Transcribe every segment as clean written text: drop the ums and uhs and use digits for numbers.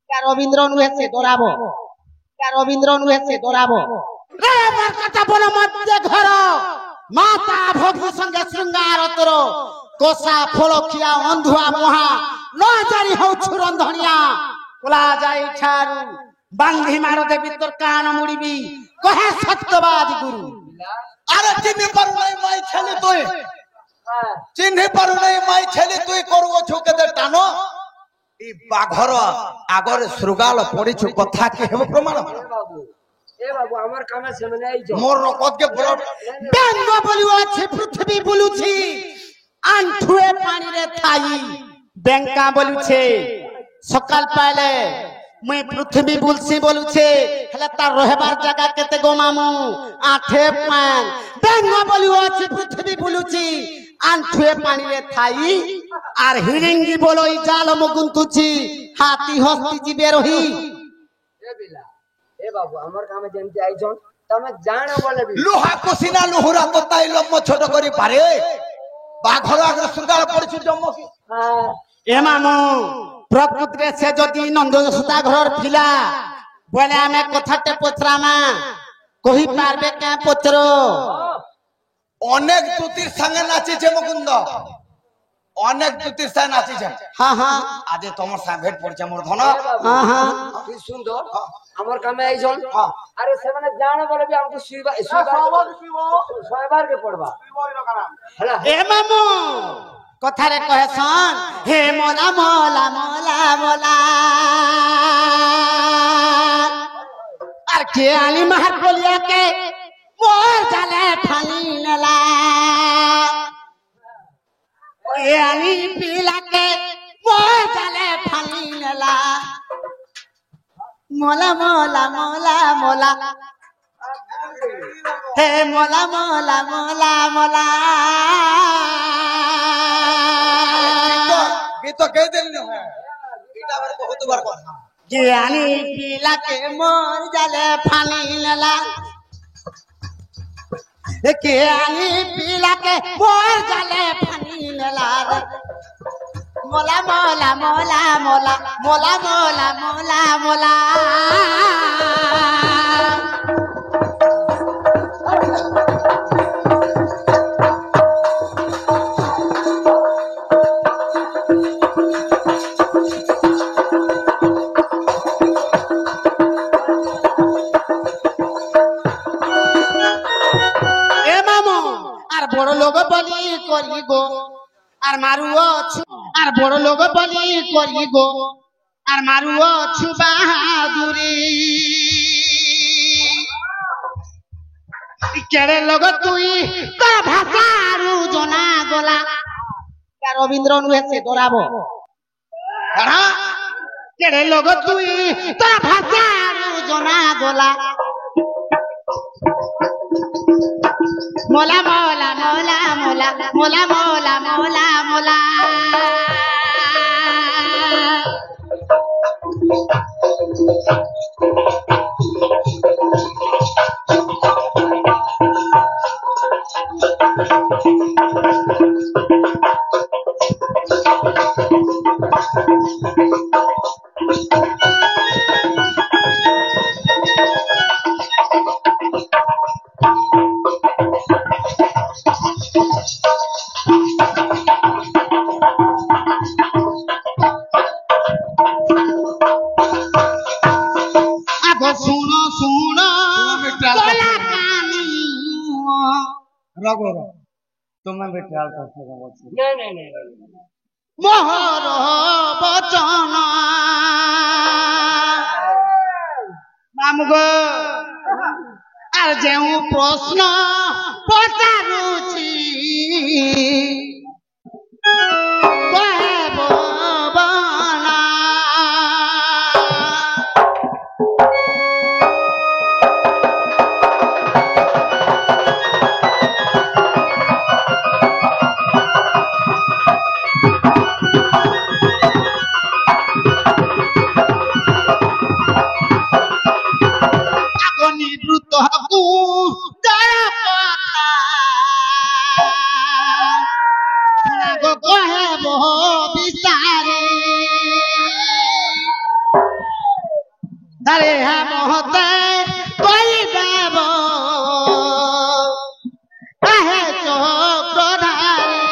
রবীন্দ্র নুহে সে দৌড়াবো রবীন্দ্র নুহে সে দৌড়াবো রে আমার কথা বলো মধ্যে ঘর মাতা ভক্তি সঙ্গে শৃঙ্গার তোর কোষা ফলখিয়া অন্ধুয়া মহা ন জানি হউছু রন্ধনিয়া কোলা যাই ছাড়ু বাঙ্গি মার দেবী তোর কান মুড়িবি কহে সত্যবাদী গুরু আরে চিনি পারু নাই মাই ছেলে তুই চিনি পারু নাই মাই ছেলে তুই করু ছুকে দে টানো এই বাঘর আগরে শৃগাল পড়িছু কথা কি হেব প্রমাণ এ বাবু আমার কামে সেমনে আইছো মোর রকত কে বড় ব্যঙ্গ বলিও আছে পৃথিবী বলুছি আন্ঠুয়ে পানিরে থাই ব্যাঙ্কা বলুছে সকাল পাইলে মুই পৃথিবী বুলছি বলুছে হেলে তার রহবার জায়গা কেতে গো মামু আঠে পান ব্যঙ্গ বলিও আছে পৃথিবী বলুছি আন্ঠুয়ে পানিরে থাই আর হিড়িঙ্গি বলই জাল মুগুন্তুছি হাতি হস্তি জীবে রহি এ বিলা এ বাবু আমার কামে যেমতি আইছন তুমি জানো বলে লোহা কুসিনা লোহরা তো তাই লম্ব ছোট করি পারে বাঘর আগরে শৃগাল পড়িছু জম্ম কি এ মামু প্রকৃতিরে সে যদি নন্দ যশোদা ঘর ফিলা বলে আমি কথাতে পচরামা কহি পারবে কে পচরো অনেক জ্যোতির সঙ্গে নাচিছে মুকুন্দ অনেক জ্যোতির সঙ্গে নাচিছে হ্যাঁ হ্যাঁ আজ তোমার সাথে ভেট পড়ছে মোর ধন হ্যাঁ হ্যাঁ কি সুন্দর আমার কামে আইছন আরে সেমনে জানো বলে বি আমাকে শয়বার কে পড়বা হলা এ মামু কথারে কহেছন হে মোলা মোলা মোলা মোলা আর কে আলি মাহার বলিয়া কে মোর জালে ফানি নেলা কে আলি পিলাকে মোর জালে ফানি নেলা মোলা মোলা মোলা মোলা হে মোলা মোলা মোলা মোলা গীত কে দিল না এটা বারে বহুত বার কথা জ্ঞানী পিলাকে মোর জালে ফানি নেলা জ্ঞানী পিলাকে মোর জালে ফানি নেলা মোলা মোলা মোলা মোলা মোলা মোলা মোলা মোলা বড় লোক বলি করি গো আর মারুও আর বড় লোক বলি করি গো আর মারুও ছু বাহাদুরি কেড়ে লোক তুই তোর ভাষারু জনা গলা রবীন্দ্র নুহে সে দৌড়াবো কেড়ে লোক তুই তোর ভাষারু জনা গলা মোলা মোলা মোলা মোলা মোলা মোলা মোলা মোলা মোহর বচন মামুগো আর যেউ প্রশ্ন পচারুছি আরে হ্যাঁ মহতে কই দেব আহে চক্রধারী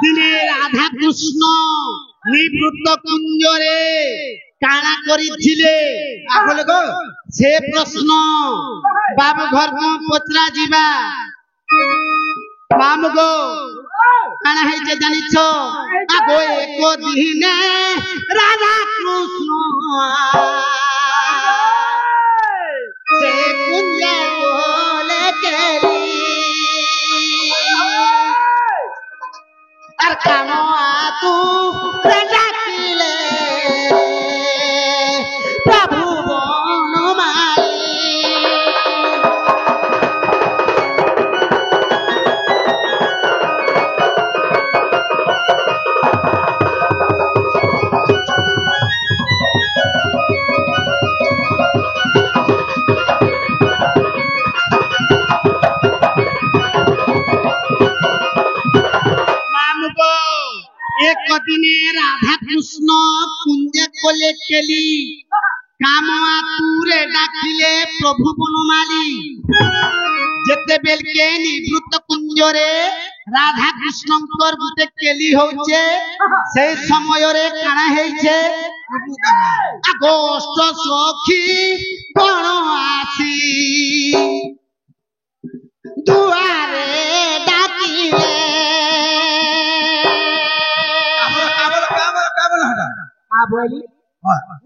দিনে রাধা কৃষ্ণ নিবৃত্ত কুঞ্জরে কাଣା করিছিলে সে প্রশ্ন বাবু ঘর পচরা ଯିବା মামু গো কাଣା হয়েছে জানিছ আগো এক দিনে রাধা কৃষ্ণ সে কুঞ্জে বলে গেলি আর কানো তু ডাকিলে প্রভু বনমালী एक दिने राधा कृष्ण कुंजे कोले केली कामआ तुरे डाकिले प्रभु बनमाली जेते बेल के निवृत्त कुंजरे राधा कृष्णंकर गुटे केली होचे से समय रे काना हेचे अगस्त सखी गण आसी दुआरे डाकिले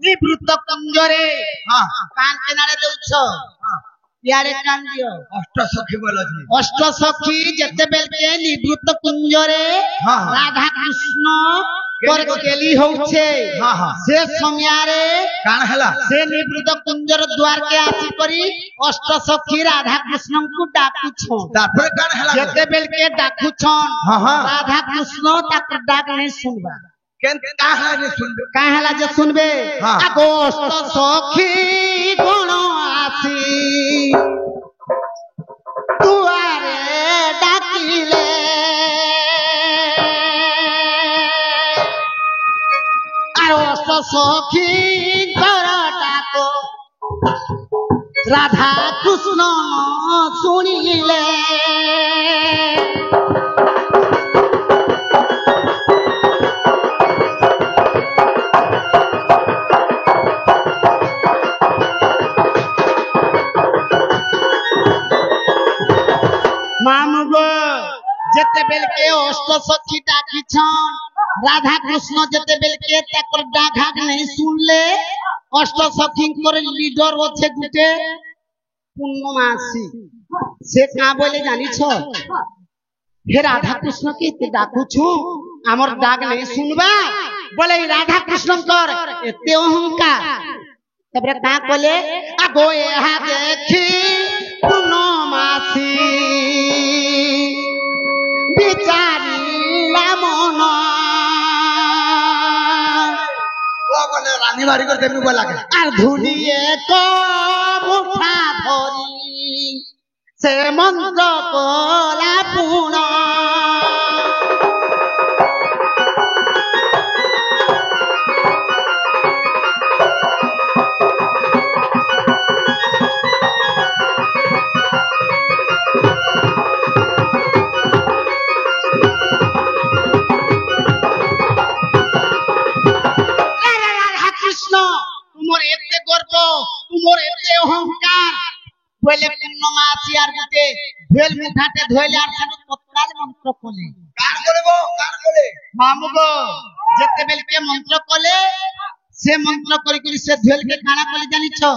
निवृत्त कुंजरे कान केनारे देउछ यारे कान दियो अष्ट सखी जते बेल के निवृत्त कुंजरे राधा कृष्ण कर केली होउछे से समयारे कान हला से निवृत्त कुंजर द्वार के आसी करी अष्ट सखी राधा कृष्ण को डाकुछो तापर कान हला जते बेल के डाकुछन राधा कृष्ण ताक डाक नहीं सुनबा काहला जे सुनबे अगस्त सखी गण आसी दुआरे डाकिले अगस्त सखी घर डाको राधा कृष्ण सुनिले जेते बेल के अष्ट सखी डाकिछन राधा कृष्ण जेते बेल के ताकर डाघाक नहीं सुनले अष्ट सखी कर लीडर होछे गुटे पूर्णमासी से का बोले जानिछ हे राधा कृष्ण के डाकुछु हमर डाक नहीं सुनबा बोले राधा कृष्ण कर एते अहंकार तबरे का कोले आगो एहा देखी पूर्णमासी मन रानी बाड़ी कर देमी बोला के आर धुनिए को मुठा धरी से मंत्र कोला पूर्ण बोले पूर्णमासी आर गुटे भेल मुठाटे धोइले आर सनु तत्काल मंत्र कोले कान कोले मामू गो जते बेल के मंत्र कोले से मंत्र करी करी से धोइल के खाना कोले जानि छ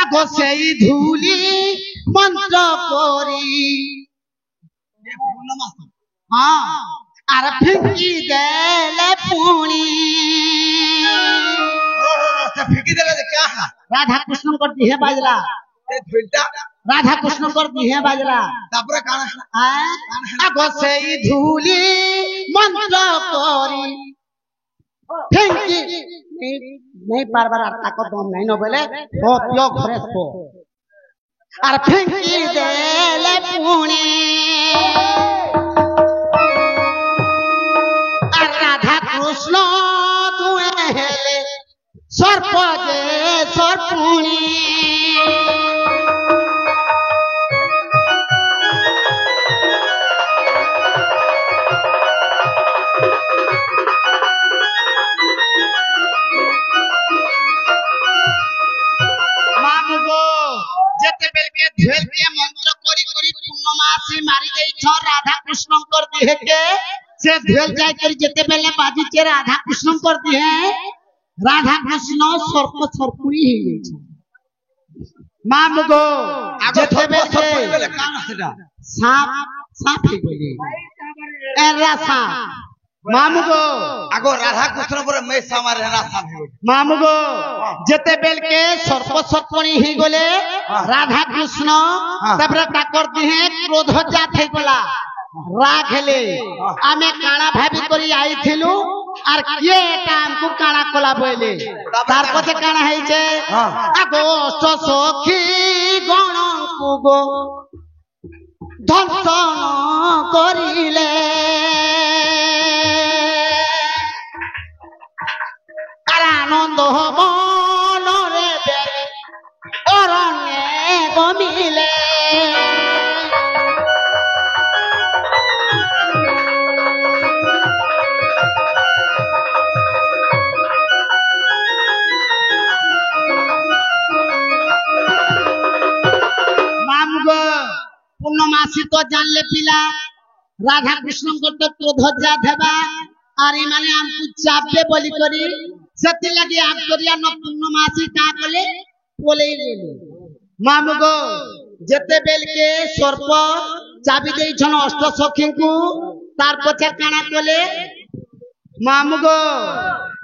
आगो सेई धूली मंत्र कोरी पूर्णमासी हां आर फिंकी देले पुणी फिकी देले क्या राधा कृष्ण कर दिहे बाजला ए झुलटा রাধা কৃষ্ণ কর দিহে বাজলা তারপরে কানা আগ সেই ধুলি মন্ত্র করি ফেঙ্কি নেই পারবার আর তাক দম নাই ন বলে ও পিও ঘরে শো আর ফেঙ্কি দেলে পুণে আর রাধা কৃষ্ণ দুয়ে হেলে সর্প যে সর্পুণী যেতে বেলকে ধুয়েলকে মন্ত্র করি করি পূর্ণমাসী মারি দেইছ রাধা কৃষ্ণঙ্কর দিহেকে সে ধুয়েল যাই করি যেতে বেলে বাজিছে রাধা কৃষ্ণঙ্কর দিহে রাধা কৃষ্ণ সর্প সর্পুরি হয়ে গেছে মা মুগো যেতে বেলকে সাপ সাপ হয়ে গেলি এরা সাপ মামুগো আগো রাধা কৃষ্ণ পরে মে সামারে রাধা মামুগো যেতে বেলকে সর্প সর্পণী হই গলে রাধা কৃষ্ণ তারপরে তাকর দিহে ক্রোধ জাত হই গলা রাগ হেলে আমি কাଣା ভাবি করি আইছিলু আর কে এটা আমকু কাଣା কলা বইলে তারপরে কাଣା হইছে আগো সখী গণকু গো দর্শন করিলে আনন্দ মনরে বেলে অরণ্যে গমিলে মামগো পূর্ণমাসী তো জানলে পিলা রাধা কৃষ্ণ করতে ক্রোধ যা দেবা আর মানে আমকু চাপবে বলি করি সেতি লাগি আপ করিয়া ন পূর্ণমাসী কা বলে বলেই গেল মামুগো যেতে বেলকে সর্প চাবি দেইছন অষ্ট সখীଙ୍କୁ তার পছে কানা কলে মামুগো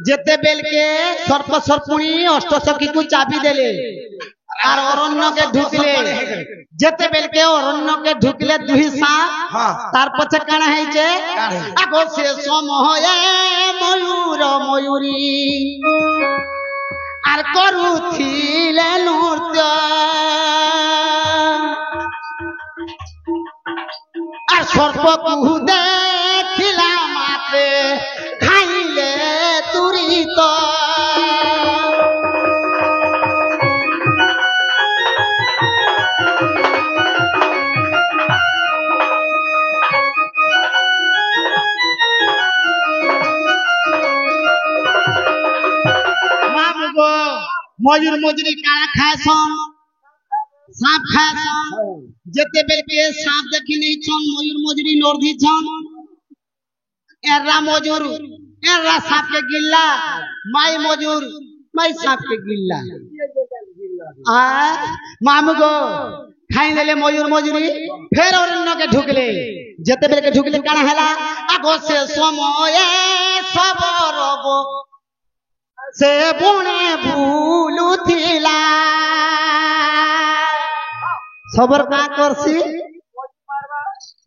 যেতে বেলকে সর্প সর্পুণী অষ্ট সখীଙ୍କୁ চাবি দেলে আর অরণ্যকে ঢুকলে যেতে বেলকে অরণ্যকে ঢুকলে দুই সাপ তার পছে কানা হইছে আগো সে সময়ে ময়ূর ময়ূরী আর করুছিলে নৃত্য আর সর্প কুহু দেখিলা মাতে খাইলে তুরিত ময়ূর মজুরি কারা খায়ছন সাপ খায়ছন যেতে বেলকে সাপ দেখি নেইছন ময়ূর মজুরি নর্ধিছন এরা মজুর এরা সাপকে গিল্লা মাই মজুর মাই সাপকে গিল্লা মামুগো খাই দেলে ময়ূর মজুরি ফের অরণ্যকে ঢুকলে যেতে বেলকে ঢুকলে কানা হেলা আগো সে সময়ে সবরব সে বনে ভুলুথিলা সবর কা করছি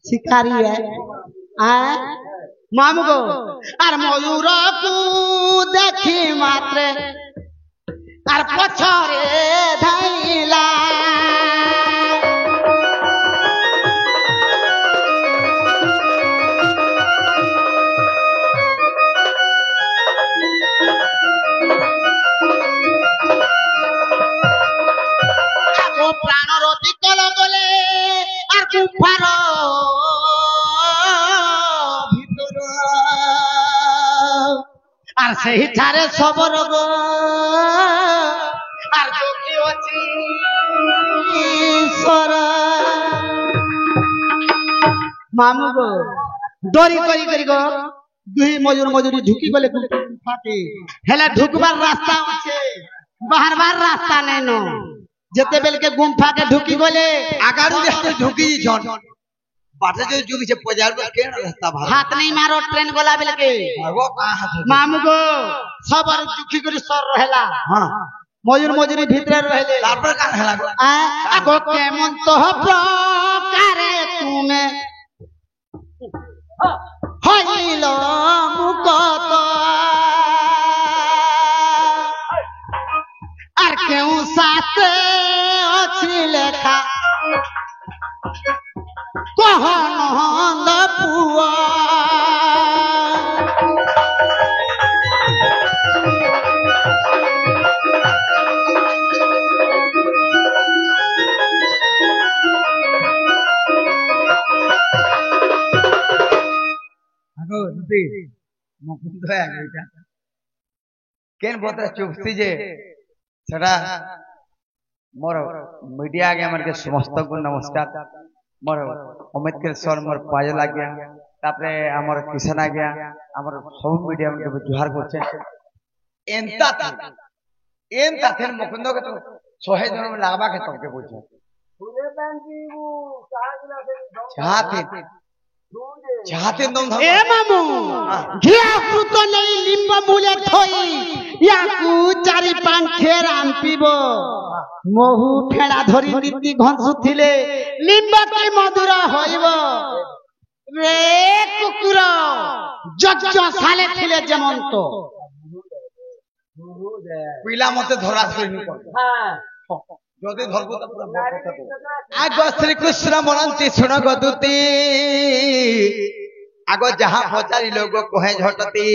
শিকারি মামুগো আর ময়ূর কু দেখি মাত্রে আর পছরে ধাইলা প্রাণর বিকল গলে আর গুফার ভিতর আর সেই ঠারে সবর গো আর যোগী অছি ঈশ্বর মামু গো ডরি করি করি গো দুই মজুর মজুরি ঢুকি গলে গুফাতে হেলা ঢুকবার রাস্তা আছে বাহারবার রাস্তা নাই ন যেতে বেলকে গুম্ফা के ढुकी गले आगारू रास्ते ढुकी छन बाटे जो जुगी से पजार पर केन रास्ता भार हाथ नहीं मारो ट्रेन गोला बेलके वो कहां हाथ मामू गो सबर दुखी करी सर रहेला हां ময়ূর মজুরি ভিতরে রইলে তারপরে কান হেলা আগো কেমন তো প্রকারে তুমি হইল মুকত আর কেউ সাথে অছি লেখা কহনন্দ পুয়া মুকুন্দ কেন বলতে চুপতি যে সেটা মোর মিডিয়া আগে আমার সমস্ত নমস্কার মোর অমিত সর মোর পাজল আজ্ঞা তারপরে আমার কিষান আজ্ঞা আমার সব মিডিয়া জুহার করছে এনতা থেন মুকুন্দ কে তো 100 জন লাগবা কে তোকে বলছে চাহাতে দম ধম এ মামু ঘিয়া কৃত নেই লিম্ব মূলে থই ইয়াকু চারি পাঁচে রাম পিব মহু ফেড়া ধরি নীতি ঘনসুথিলে লিম্ব কি মধুর হইব রে কুকুর যজ্ঞ সালে থিলে যেমন্ত পিলা মতে ধরা শুনি যদি ধরব তো পুরা আগ শ্রীকৃষ্ণ মনন্তি শুণ গদুতি আগ যাহা পচারি লোক কহে ঝটতি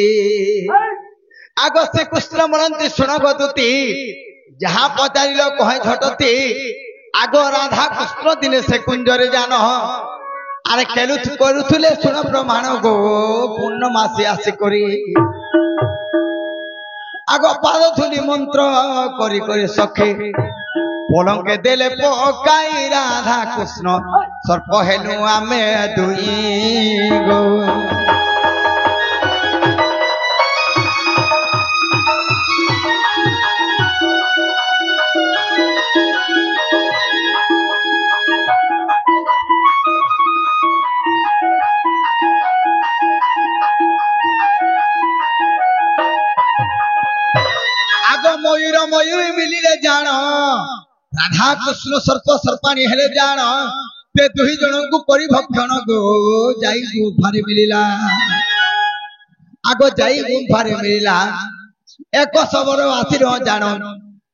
আগ শ্রীকৃষ্ণ মনন্তি শুণ গদুতি যাহা পচারি লোক কহে ঝটতি আগ রাধা কৃষ্ণ দিনে সে কুঞ্জরে জান আরে খেলু করুথুলে শুণ প্রমাণ গো পূর্ণমাসী আসি করি আগ পাদ ধুলি মন্ত্র করি করি সখে পলঙ্কে দেলে পকাই রাধা কৃষ্ণ সর্প হেলু আমি দুই গো আগ ময়ূর ময়ূর মিলিলে জান রাধা কৃষ্ণ সর্প সর্পাণী হেলে জান ସେ ଦୁଇ ଜଣଙ୍କୁ ପରିଭକ୍ଷଣ ଗো ଯାଇ ଗୁମ୍ଫାରେ ମିଳିଲା ଆଗ ଯାଇ ଗୁମ୍ଫାରେ ମିଳିଲା ଏକ ଶବର ଆସିର ଜାଣ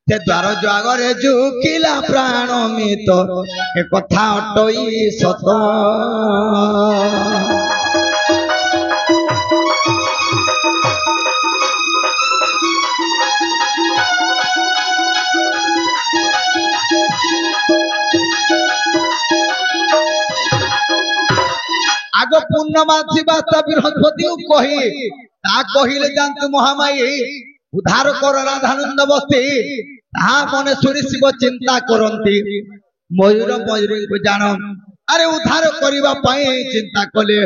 ସେ ଦ୍ୱାର ଦ୍ୱାଗରେ ଝୁକିଲା ପ୍ରାଣ ମିତ ଏ କଥା ଅଟଇ ସତ আগ পূর্ণমাসী বাস্তা বৃহস্পতি কহি তা কহিলে জানতু মহামায়ী উদ্ধার কর রাধানন্দ বস্তি তাহা মনে শুনি শিব চিন্তা করନ୍ତି ময়ূর ময়ূরীଙ୍କୁ জাଣ আরে উদ্ধার করিবা পাই চিন্তা কলে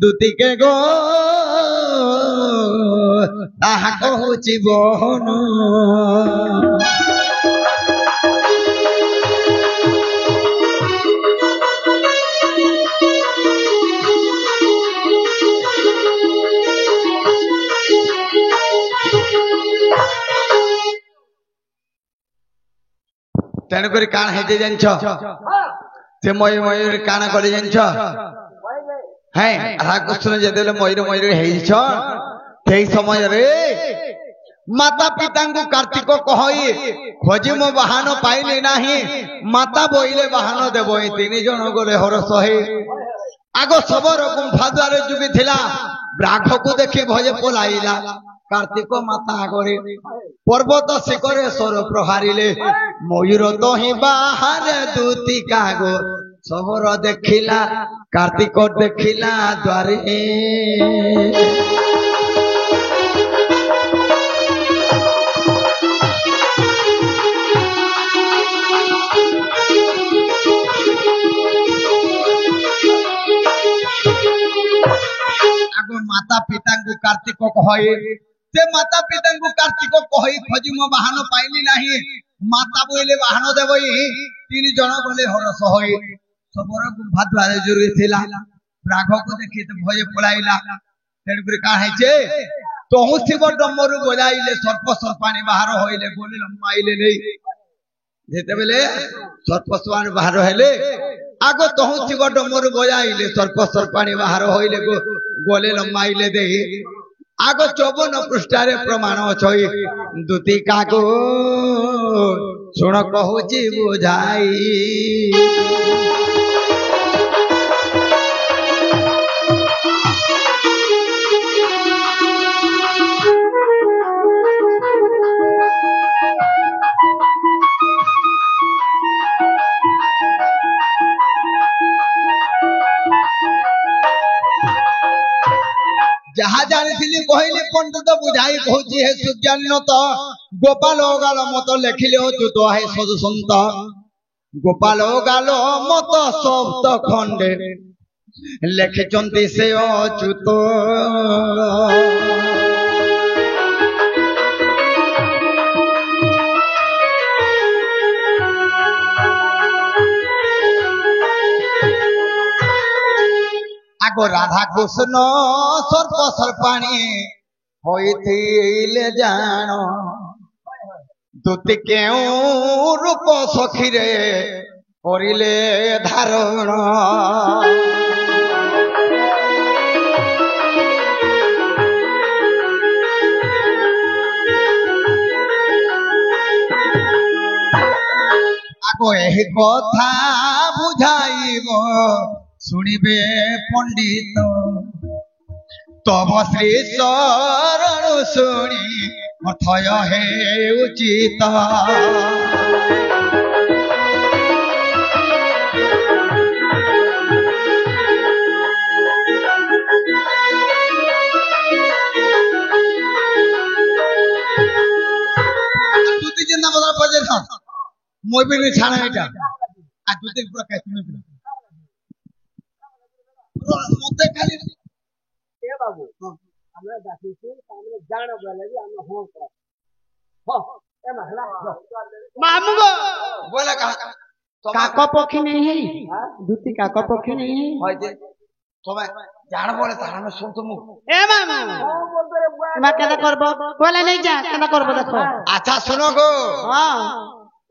দুতিকে গো তাহা কହୁଛି বহন তেণুকরি কাণ হেঁটে জানিছ সে ময়ূর কাণ করে জানিছ হ্যাঁ রাধাকৃষ্ণ যেতেবেলে ময়ূর ময়ূর হয়েছ সেই সমୟରେ মাতা পিতাଙ୍କୁ কার্তিক কহি খোঁজি মো বাহন পাইলে নাহি মাতা বইলে বাহন দেব এই 3 জন গলে হরস হে আগ সবর গুম্ফা দ্বারে যুগি থিলা ব্রাঘକୁ দেখি ভয়ে পলাইলা কার্তিক মাতা আগরে পর্বত শিখরে স্বর প্রহারিলে ময়ূর দহি বাহারে দুতি কাগো সবর দেখিলা কার্তিক দেখিলা দ্বারে মাতা পিতাଙ୍କୁ কার্তিক কহে যে মাতা পিতাଙ୍କୁ কার্তিক কহি খোঁজি মো বাহন পাইলি নাহি মাতা বইলে বাহন দেবই 3 জন গলে হরস হই সবর গুম্ফা দ্বারে জুড়ি থিলা ব্রাঘକୁ দেখি তো ভয়ে পলাইলা তেণুকরি কাঁ হয়েছে ତହୁ ଶିବ ଡମରୁ ବଜାଇଲେ ସର୍ପ ସର୍ପାଣି ବାହାର ହଇଲେ ଗୋଲି ଲମ୍ବାଇଲେ ନେଇ ଯେତେବେଳେ ସର୍ପ ସର୍ପାଣି ବାହାର ହେଲେ ଆଗ ତହୁ ଶିବ ଡମରୁ ବଜାଇଲେ ସର୍ପ ସର୍ପାଣି ବାହାର ହଇଲେ ଗୋଲେ ଲମ୍ବାଇଲେ ଦେଇ ଆଗ 54 ପୃଷ୍ଠାରେ ପ୍ରମାଣ ଅଛଇ ଦୁତି କାକୁ ଶୁଣ କହୁଛି ବୁଝାଇ ଯାହା ଜାଣିଥିଲି କହିଲି ପଣ୍ଡିତ ବୁଝାଇ କହୁଛି ହେ ସୁଜ୍ଞାନତ ଗୋପାଳ ଗାଲ ମତ ଲେଖିଲେ ଅଚ୍ୟୁତ ହେ ସଦୁ ସନ୍ତ ଗୋପାଳ ଗାଲ ମତ ସପ୍ତ ଖଣ୍ଡେ ଲେଖିଛନ୍ତି ସେ ଅଚ୍ୟୁତ আগ রাধা কৃষ্ণ সর্প সর্পাণী হইলে জাণ দুতি কেউ রূপ সখীরে করিলে ধারণ আগ এই কথা বুঝাইব শুনিবে পণ্ডিত তব শ্রী শরণ শুনি অথয় হে উচিত দুটি চিন্তা বলার পরে মই বিনি ছাড়া এটা আর দুটি পুরো কে শুনে দিলাম মধ্যে খালি এ বাবু আমরা দেখিছি আমরা জানো বলে যে আমরা হোক এ মহলা मामू गो बोला कहा काको पक्षी नहीं है दूती काको पक्षी नहीं है হয় যে তোমায় জান বলে তার আমি শুনতো মুখ ए मामू বলতে রে বুয়া मैं केदा करबो बोले नहीं जा केदा करबो देखो আচ্ছা শুনো গো हां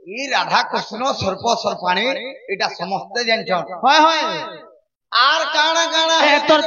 এই রাধা কৃষ্ণ সর্প সর্পাণী এটা সমস্ত জানছ होय होय আর কাଣା কাଣା ए तोर